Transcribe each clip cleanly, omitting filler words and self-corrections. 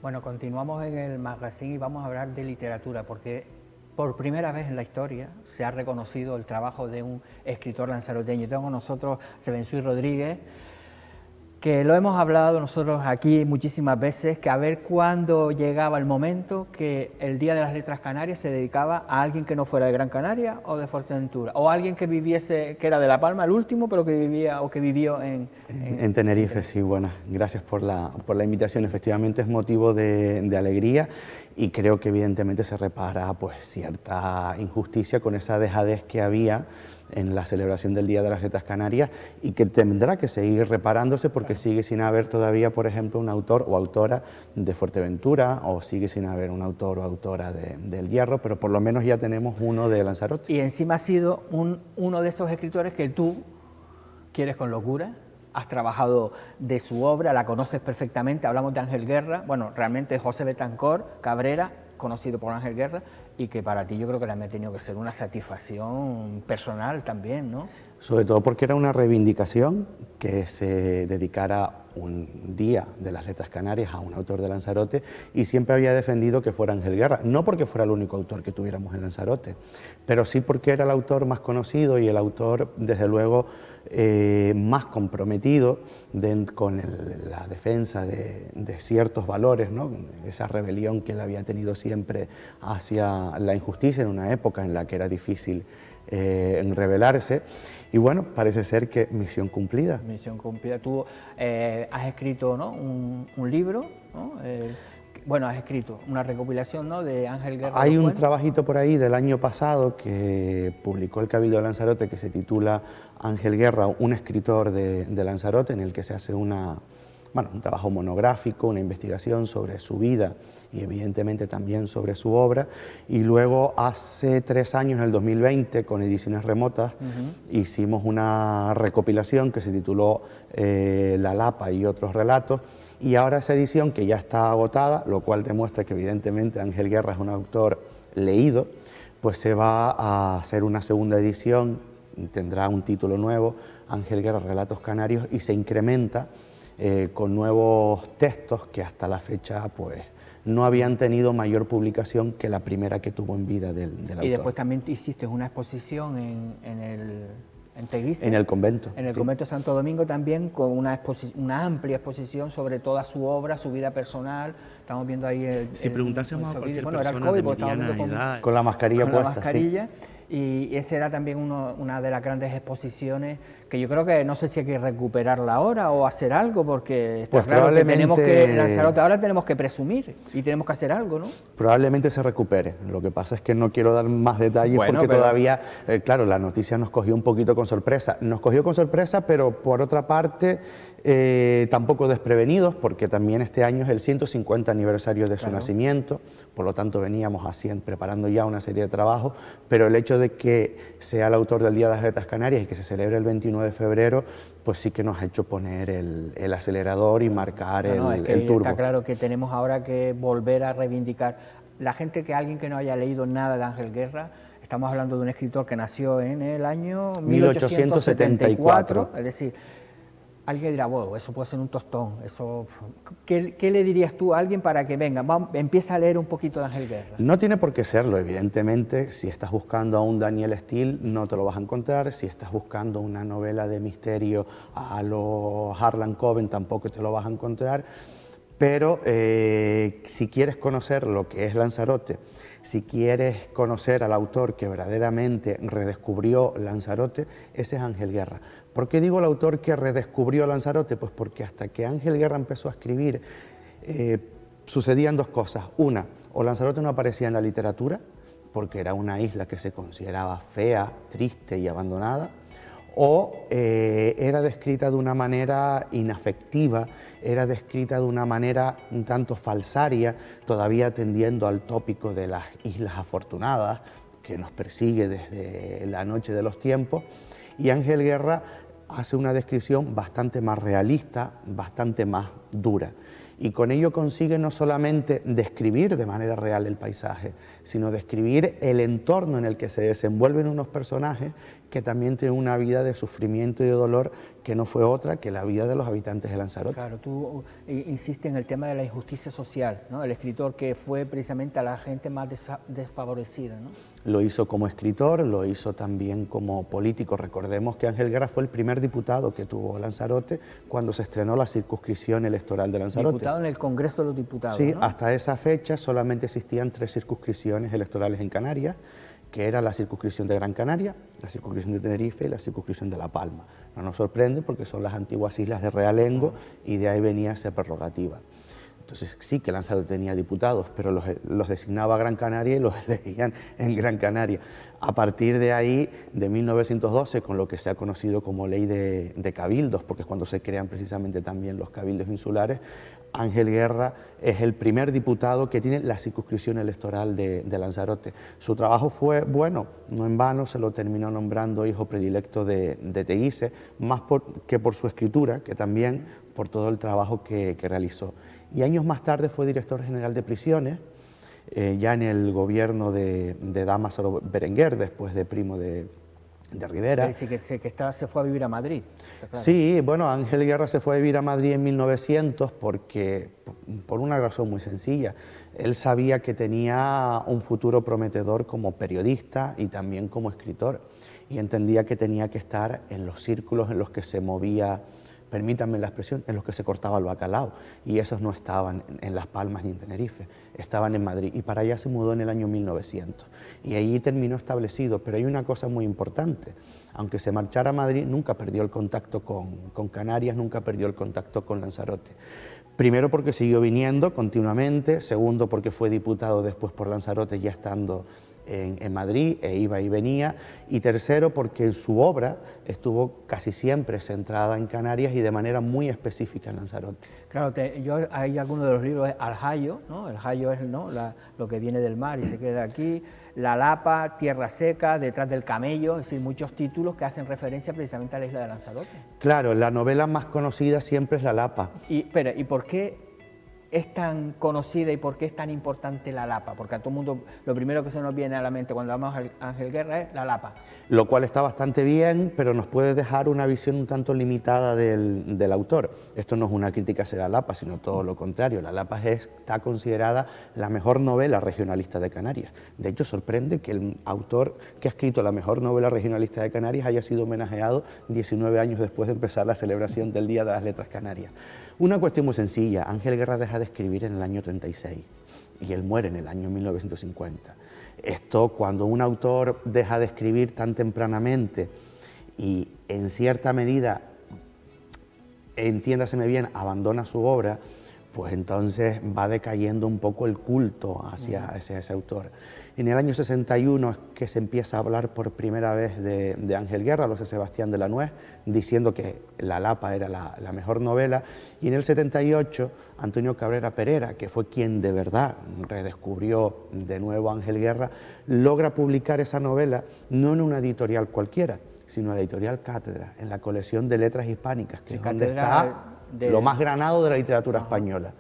Bueno, continuamos en el magazine y vamos a hablar de literatura, porque por primera vez en la historia se ha reconocido el trabajo de un escritor lanzaroteño. Tengo con nosotros a Sebenzui Rodríguez, que lo hemos hablado nosotros aquí muchísimas veces, que a ver cuándo llegaba el momento que el Día de las Letras Canarias se dedicaba a alguien que no fuera de Gran Canaria o de Fuerteventura, o alguien que viviese, que era de La Palma, el último, pero que vivía o que vivió en Tenerife. Sí, bueno, gracias por la invitación. Efectivamente es motivo de alegría y creo que evidentemente se repara pues cierta injusticia con esa dejadez que había en la celebración del Día de las Letras Canarias y que tendrá que seguir reparándose porque sigue sin haber todavía, por ejemplo, un autor o autora de Fuerteventura, o sigue sin haber un autor o autora del Hierro, pero por lo menos ya tenemos uno de Lanzarote. Y encima ha sido uno de esos escritores que tú quieres con locura. Has trabajado de su obra, la conoces perfectamente. Hablamos de Ángel Guerra, bueno, realmente José Betancor Cabrera, conocido por Ángel Guerra, y que para ti yo creo que también ha tenido que ser una satisfacción personal también, ¿no? Sobre todo porque era una reivindicación que se dedicara un día de las Letras Canarias a un autor de Lanzarote, y siempre había defendido que fuera Ángel Guerra, no porque fuera el único autor que tuviéramos en Lanzarote, pero sí porque era el autor más conocido y el autor, desde luego, más comprometido con la defensa de ciertos valores, ¿no? Esa rebelión que él había tenido siempre hacia la injusticia en una época en la que era difícil rebelarse. Y bueno, parece ser que misión cumplida. Misión cumplida. Tú has escrito, ¿no?, un libro, ¿no? Bueno, has escrito una recopilación, ¿no?, de Ángel Guerra. Hay un trabajito por ahí del año pasado que publicó el Cabildo de Lanzarote que se titula Ángel Guerra, un escritor de Lanzarote, en el que se hace un trabajo monográfico, una investigación sobre su vida y evidentemente también sobre su obra. Y luego hace 3 años, en el 2020, con Ediciones Remotas, hicimos una recopilación que se tituló La Lapa y otros relatos. Y ahora esa edición, que ya está agotada, lo cual demuestra que evidentemente Ángel Guerra es un autor leído, pues se va a hacer una segunda edición, tendrá un título nuevo, Ángel Guerra, Relatos Canarios, y se incrementa con nuevos textos que hasta la fecha pues no habían tenido mayor publicación que la primera que tuvo en vida del autor. Y después también hiciste una exposición en Teguise, en el convento. En el convento de Santo Domingo también, con una amplia exposición sobre toda su obra, su vida personal. Estamos viendo ahí si preguntásemos a cualquier persona COVID, de mediana edad, con la mascarilla con puesta. La mascarilla. Sí. Y esa era también una de las grandes exposiciones que yo creo que no sé si hay que recuperarla ahora o hacer algo, porque está pues claro que tenemos que, Lanzarote, ahora tenemos que presumir y tenemos que hacer algo, ¿no? Probablemente se recupere. Lo que pasa es que no quiero dar más detalles porque todavía, claro, la noticia nos cogió un poquito con sorpresa. Nos cogió con sorpresa, pero por otra parte tampoco desprevenidos, porque también este año es el 150 aniversario de su nacimiento, por lo tanto veníamos preparando ya una serie de trabajos, pero el hecho de que sea el autor del Día de las Letras Canarias y que se celebre el 21 de febrero, pues sí que nos ha hecho poner el acelerador y marcar el turbo. Está claro que tenemos ahora que volver a reivindicar. La gente, alguien que no haya leído nada de Ángel Guerra, estamos hablando de un escritor que nació en el año 1874, es decir, alguien dirá, bueno, eso puede ser un tostón, eso... ¿Qué le dirías tú a alguien para que venga, empieza a leer un poquito de Ángel Guerra? No tiene por qué serlo, evidentemente. Si estás buscando a un Daniel Steele, no te lo vas a encontrar. Si estás buscando una novela de misterio a los Harlan Coben, tampoco te lo vas a encontrar. Pero si quieres conocer lo que es Lanzarote, si quieres conocer al autor que verdaderamente redescubrió Lanzarote, ese es Ángel Guerra. ¿Por qué digo el autor que redescubrió Lanzarote? Pues porque hasta que Ángel Guerra empezó a escribir sucedían dos cosas. Una, o Lanzarote no aparecía en la literatura, porque era una isla que se consideraba fea, triste y abandonada, o era descrita de una manera inafectiva, era descrita de una manera un tanto falsaria, todavía tendiendo al tópico de las Islas Afortunadas, que nos persigue desde la noche de los tiempos, y Ángel Guerra hace una descripción bastante más realista, bastante más dura. Y con ello consigue no solamente describir de manera real el paisaje, sino describir el entorno en el que se desenvuelven unos personajes que también tiene una vida de sufrimiento y de dolor que no fue otra que la vida de los habitantes de Lanzarote. Claro, tú insistes en el tema de la injusticia social, ¿no? El escritor que fue precisamente a la gente más desfavorecida, ¿no? Lo hizo como escritor, lo hizo también como político. Recordemos que Ángel Guerra fue el primer diputado que tuvo Lanzarote cuando se estrenó la circunscripción electoral de Lanzarote. Diputado en el Congreso de los Diputados, Sí, ¿no? hasta esa fecha solamente existían 3 circunscripciones electorales en Canarias, que era la circunscripción de Gran Canaria, la circunscripción de Tenerife y la circunscripción de La Palma. No nos sorprende porque son las antiguas islas de Realengo y de ahí venía esa prerrogativa. Entonces sí que Lanzarote tenía diputados, pero los designaba Gran Canaria y los elegían en Gran Canaria. A partir de ahí, de 1912, con lo que se ha conocido como ley de cabildos, porque es cuando se crean precisamente también los cabildos insulares, Ángel Guerra es el primer diputado que tiene la circunscripción electoral de Lanzarote. Su trabajo fue bueno, no en vano se lo terminó nombrando hijo predilecto de Teguise, más que por su escritura, que también por todo el trabajo que realizó. Y años más tarde fue director general de prisiones, ya en el gobierno de Dámaso Berenguer, después de primo de Rivera. Sí, que se fue a vivir a Madrid. Claro. Sí, bueno, Ángel Guerra se fue a vivir a Madrid en 1900 por una razón muy sencilla. Él sabía que tenía un futuro prometedor como periodista y también como escritor, y entendía que tenía que estar en los círculos en los que se movía, permítanme la expresión, en los que se cortaba el bacalao, y esos no estaban en Las Palmas ni en Tenerife, estaban en Madrid, y para allá se mudó en el año 1900, y allí terminó establecido. Pero hay una cosa muy importante: aunque se marchara a Madrid, nunca perdió el contacto con Canarias, nunca perdió el contacto con Lanzarote. Primero porque siguió viniendo continuamente, segundo porque fue diputado después por Lanzarote ya estando en Madrid, e iba y venía, y tercero porque en su obra estuvo casi siempre centrada en Canarias y de manera muy específica en Lanzarote. Claro, hay algunos de los libros, El Jayo, ¿no? El Jayo es, ¿no?, lo que viene del mar y se queda aquí, La Lapa, Tierra Seca, Detrás del Camello, es decir, muchos títulos que hacen referencia precisamente a la isla de Lanzarote. Claro, la novela más conocida siempre es La Lapa. ¿Y por qué es tan conocida y por qué es tan importante La Lapa? Porque a todo el mundo lo primero que se nos viene a la mente cuando hablamos de Ángel Guerra es La Lapa. Lo cual está bastante bien, pero nos puede dejar una visión un tanto limitada del autor. Esto no es una crítica hacia La Lapa, sino todo lo contrario. La Lapa está considerada la mejor novela regionalista de Canarias. De hecho, sorprende que el autor que ha escrito la mejor novela regionalista de Canarias haya sido homenajeado 19 años después de empezar la celebración del Día de las Letras Canarias. Una cuestión muy sencilla: Ángel Guerra deja de escribir en el año 36 y él muere en el año 1950. Esto, cuando un autor deja de escribir tan tempranamente y en cierta medida, entiéndaseme bien, abandona su obra, pues entonces va decayendo un poco el culto hacia ese autor. En el año 61 es que se empieza a hablar por primera vez de Ángel Guerra, José Sebastián de la Nuez, diciendo que La Lapa era la mejor novela, y en el 78 Antonio Cabrera Perera, que fue quien de verdad redescubrió de nuevo a Ángel Guerra, logra publicar esa novela no en una editorial cualquiera, sino en la editorial Cátedra, en la colección de letras hispánicas, que es donde está lo más granado de la literatura española.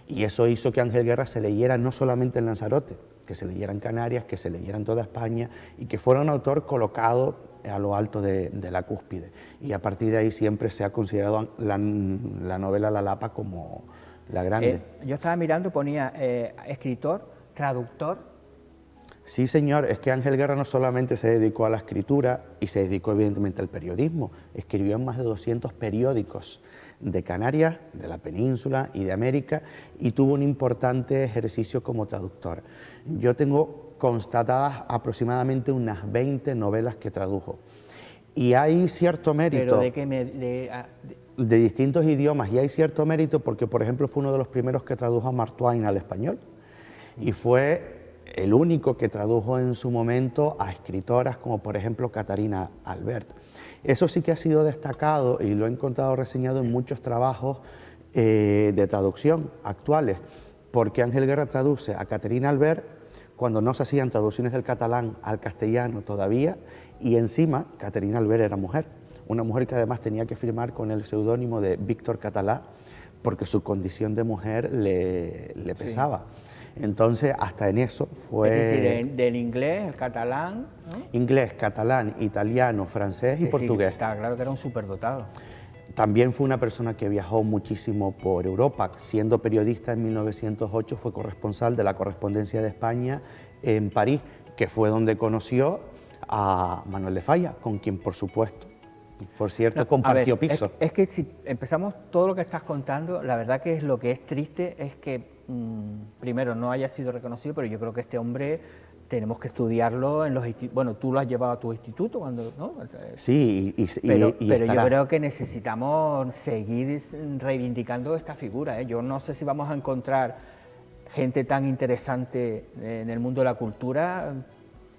Y eso hizo que Ángel Guerra se leyera no solamente en Lanzarote, que se leyera en Canarias, que se leyera en toda España, y que fuera un autor colocado a lo alto de la cúspide. Y a partir de ahí siempre se ha considerado la novela La Lapa como la grande. Yo estaba mirando, ponía escritor, traductor. Sí, señor, es que Ángel Guerra no solamente se dedicó a la escritura y se dedicó evidentemente al periodismo, escribió en más de 200 periódicos de Canarias, de la península y de América, y tuvo un importante ejercicio como traductor. Yo tengo constatadas aproximadamente unas 20 novelas que tradujo, y hay cierto mérito. ¿Pero de distintos idiomas, y hay cierto mérito porque, por ejemplo, fue uno de los primeros que tradujo a Mark Twain al español, y fue el único que tradujo en su momento a escritoras como, por ejemplo, Catarina Albert. Eso sí que ha sido destacado y lo he encontrado reseñado en muchos trabajos de traducción actuales, porque Ángel Guerra traduce a Catarina Albert cuando no se hacían traducciones del catalán al castellano todavía, y encima Catarina Albert era mujer, una mujer que además tenía que firmar con el seudónimo de Víctor Català, porque su condición de mujer le pesaba. Entonces, hasta en eso fue... Es decir, del inglés, el catalán, ¿no? Inglés, catalán, italiano, francés y portugués. Está claro que era un superdotado. También fue una persona que viajó muchísimo por Europa. Siendo periodista en 1908 fue corresponsal de la Correspondencia de España en París, que fue donde conoció a Manuel de Falla, con quien, por supuesto, por cierto, compartió piso. Es que si empezamos todo lo que estás contando, la verdad que es lo que es triste es que, primero, no haya sido reconocido, pero yo creo que este hombre tenemos que estudiarlo en los institutos. Bueno, tú lo has llevado a tu instituto cuando, ¿no? Sí, pero yo creo que necesitamos seguir reivindicando esta figura, ¿eh? Yo no sé si vamos a encontrar gente tan interesante en el mundo de la cultura,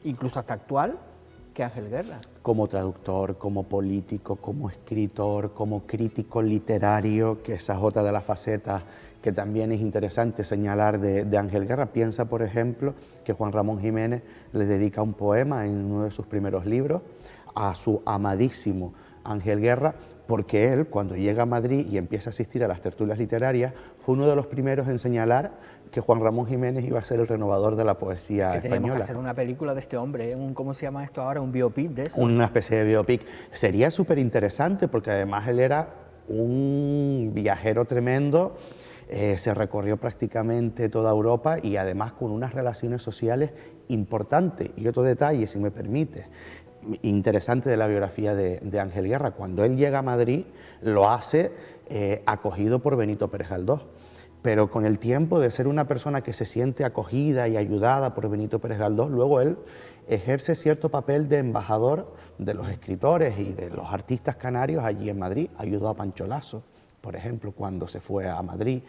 incluso hasta actual, que Ángel Guerra. Como traductor, como político, como escritor, como crítico literario, que esa es otra de las facetas que también es interesante señalar de Ángel Guerra. Piensa, por ejemplo, que Juan Ramón Jiménez le dedica un poema en uno de sus primeros libros a su amadísimo Ángel Guerra, porque él, cuando llega a Madrid y empieza a asistir a las tertulias literarias, fue uno de los primeros en señalar que Juan Ramón Jiménez iba a ser el renovador de la poesía española. Tenemos que hacer una película de este hombre, ¿eh? ¿Cómo se llama esto ahora? ¿Un biopic de eso? Una especie de biopic. Sería súper interesante porque además él era un viajero tremendo, se recorrió prácticamente toda Europa y además con unas relaciones sociales importantes. Y otro detalle, si me permite, interesante de la biografía de Ángel Guerra, cuando él llega a Madrid lo hace acogido por Benito Pérez Galdós, pero con el tiempo de ser una persona que se siente acogida y ayudada por Benito Pérez Galdós, luego él ejerce cierto papel de embajador de los escritores y de los artistas canarios allí en Madrid. Ayudó a Pancho Lasso, por ejemplo, cuando se fue a Madrid.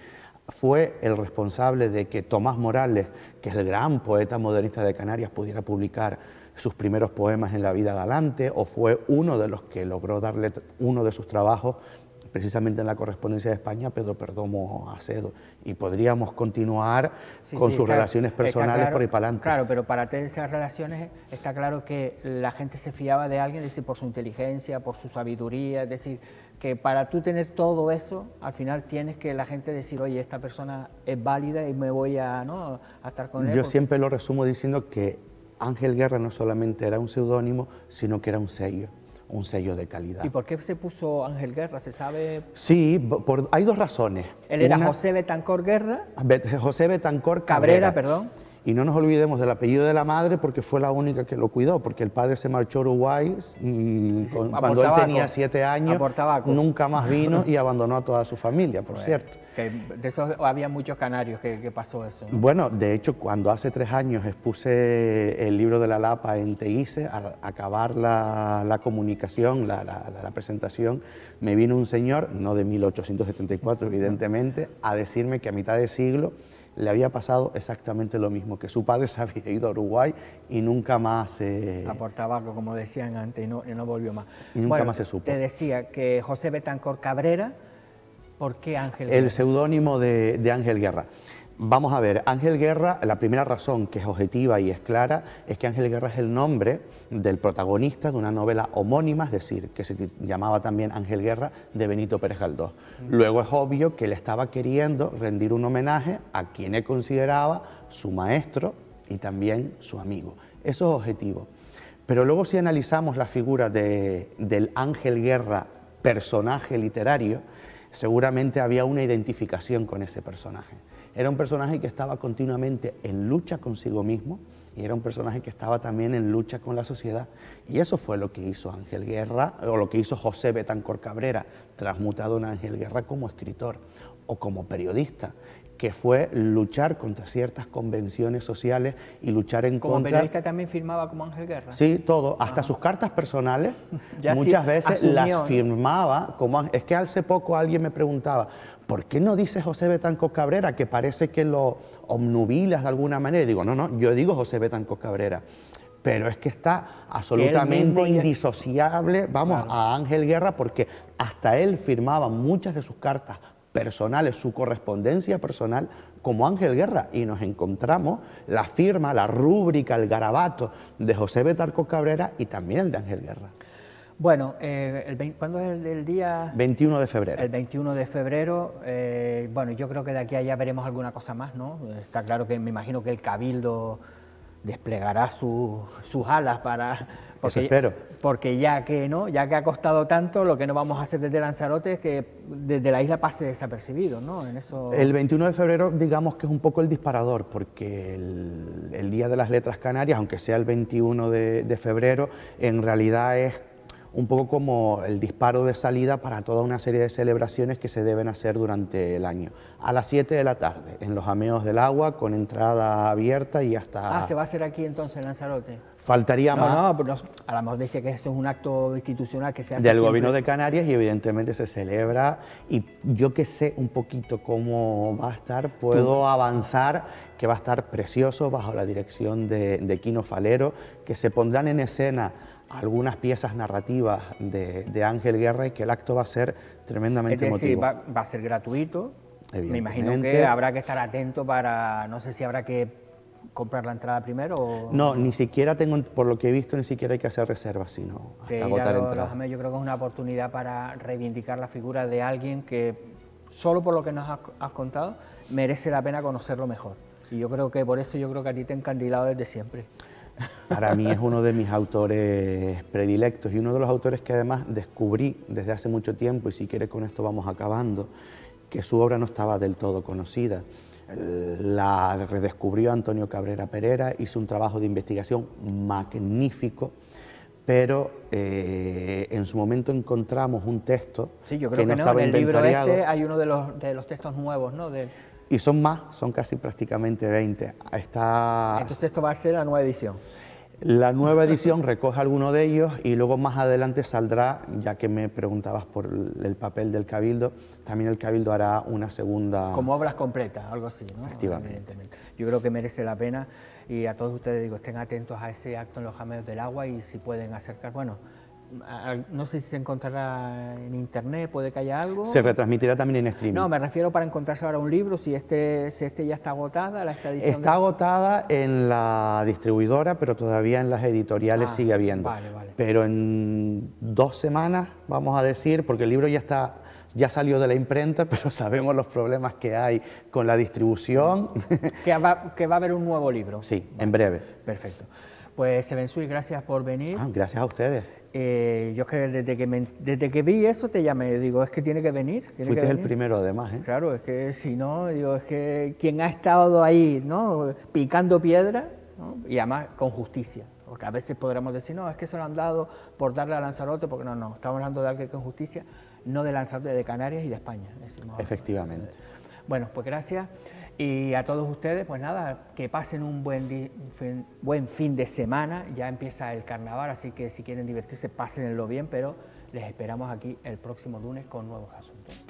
Fue el responsable de que Tomás Morales, que es el gran poeta modernista de Canarias, pudiera publicar sus primeros poemas en La vida galante, o fue uno de los que logró darle uno de sus trabajos precisamente en la Correspondencia de España, Pedro Perdomo Acedo. Y podríamos continuar con sus relaciones personales claro, por ahí para adelante. Claro, pero para tener esas relaciones está claro que la gente se fiaba de alguien, es decir, por su inteligencia, por su sabiduría, es decir, que para tú tener todo eso, al final tienes que la gente decir, oye, esta persona es válida y me voy a, ¿no?, a estar con él. Yo siempre lo resumo diciendo que Ángel Guerra no solamente era un seudónimo, sino que era un sello de calidad. ¿Y por qué se puso Ángel Guerra? ¿Se sabe? Sí, hay dos razones. Él era José Betancor Guerra. José Betancor Cabrera, perdón. Y no nos olvidemos del apellido de la madre porque fue la única que lo cuidó, porque el padre se marchó a Uruguay cuando él tenía 7 años, nunca más vino y abandonó a toda su familia, por cierto. Que de eso había muchos canarios que pasó eso, ¿no? Bueno, de hecho, cuando hace 3 años expuse el libro de la Lapa en Teguise, al acabar la comunicación, la presentación, me vino un señor, no de 1874 evidentemente, a decirme que a mitad de siglo le había pasado exactamente lo mismo, que su padre se había ido a Uruguay y nunca más... a por tabaco, como decían antes, y no volvió más. Y nunca más se supo. Te decía que José Betancor Cabrera, ¿por qué Ángel Guerra? El seudónimo de Ángel Guerra. Vamos a ver, Ángel Guerra, la primera razón que es objetiva y es clara, es que Ángel Guerra es el nombre del protagonista de una novela homónima, es decir, que se llamaba también Ángel Guerra, de Benito Pérez Galdós. Luego es obvio que él estaba queriendo rendir un homenaje a quien él consideraba su maestro y también su amigo. Eso es objetivo. Pero luego si analizamos la figura del Ángel Guerra, personaje literario, seguramente había una identificación con ese personaje. Era un personaje que estaba continuamente en lucha consigo mismo y era un personaje que estaba también en lucha con la sociedad. Y eso fue lo que hizo Ángel Guerra, o lo que hizo José Betancor Cabrera, transmutado en Ángel Guerra como escritor o como periodista, que fue luchar contra ciertas convenciones sociales y luchar en contra... ¿Como periodista también firmaba como Ángel Guerra? Sí, todo, hasta sus cartas personales muchas veces las firmaba como... Es que hace poco alguien me preguntaba, ¿por qué no dice José Betancor Cabrera, que parece que lo obnubilas de alguna manera? Y digo, no, yo digo José Betancor Cabrera, pero es que está absolutamente indisociable, a Ángel Guerra, porque hasta él firmaba muchas de sus cartas personales, su correspondencia personal, como Ángel Guerra, y nos encontramos la firma, la rúbrica, el garabato de José Betancor Cabrera y también el de Ángel Guerra. Bueno, ¿cuándo es el día? 21 de febrero. El 21 de febrero, bueno, yo creo que de aquí a allá veremos alguna cosa más, ¿no? Está claro que me imagino que el Cabildo desplegará sus alas para... Eso espero. Porque ya que ha costado tanto, lo que no vamos a hacer desde Lanzarote es que desde la isla pase desapercibido, ¿no? En eso... El 21 de febrero, digamos que es un poco el disparador, porque el Día de las Letras Canarias, aunque sea el 21 de febrero, en realidad es un poco como el disparo de salida para toda una serie de celebraciones que se deben hacer durante el año. A las 7 de la tarde, en los Ameos del Agua, con entrada abierta y hasta... ¿se va a hacer aquí entonces en Lanzarote? Faltaría más. No, pero a lo mejor dice que eso es un acto institucional que se hace del siempre. Gobierno de Canarias y evidentemente se celebra, y yo que sé un poquito cómo va a estar, puedo avanzar que va a estar precioso bajo la dirección de Quino Falero, que se pondrán en escena algunas piezas narrativas de Ángel Guerra y que el acto va a ser tremendamente emotivo. Va a ser gratuito, me imagino que habrá que estar atento para, no sé si habrá que comprar la entrada primero o... No, ni siquiera tengo, por lo que he visto, ni siquiera hay que hacer reservas, sino hasta agotar entradas. Yo creo que es una oportunidad para reivindicar la figura de alguien que, solo por lo que nos has contado, merece la pena conocerlo mejor. Y yo creo que por eso a ti te he encandilado desde siempre. Para mí es uno de mis autores predilectos y uno de los autores que además descubrí desde hace mucho tiempo, y si quieres con esto vamos acabando, que su obra no estaba del todo conocida. La redescubrió Antonio Cabrera Perera, hizo un trabajo de investigación magnífico, pero en su momento encontramos un texto que no estaba inventariado. En el libro hay uno de los textos nuevos, ¿no? Y son más, son casi prácticamente 20. Entonces esto va a ser la nueva edición. La nueva edición recoge alguno de ellos y luego más adelante saldrá, ya que me preguntabas por el papel del Cabildo, también el Cabildo hará una segunda... Como obras completas, algo así, ¿no? Efectivamente. Yo creo que merece la pena, y a todos ustedes digo, estén atentos a ese acto en los Ameos del Agua, y si pueden acercar, bueno, no sé si se encontrará en internet, puede que haya algo. Se retransmitirá también en streaming. No, me refiero para encontrarse ahora un libro, si este ya está agotada, esta edición. Está agotada en la distribuidora, pero todavía en las editoriales sigue habiendo. Vale. Pero en 2 semanas, vamos a decir, porque el libro ya salió de la imprenta, pero sabemos los problemas que hay con la distribución. Que va a haber un nuevo libro. Sí, en breve. Perfecto. Pues Sebenzui, gracias por venir. Gracias a ustedes. Yo es que desde que vi eso te llamé, digo, es que tiene que venir. Fuiste el primero además, ¿eh? Claro, es que si no, digo, es que quien ha estado ahí, ¿no?, picando piedra, ¿no?, y además con justicia, porque a veces podremos decir, no, es que se lo han dado por darle a Lanzarote, porque no, estamos hablando de alguien con justicia, no de Lanzarote, de Canarias y de España. Decimos, efectivamente. Bueno, pues gracias. Y a todos ustedes, pues nada, que pasen un buen fin de semana. Ya empieza el carnaval, así que si quieren divertirse, pásenlo bien, pero les esperamos aquí el próximo lunes con nuevos asuntos.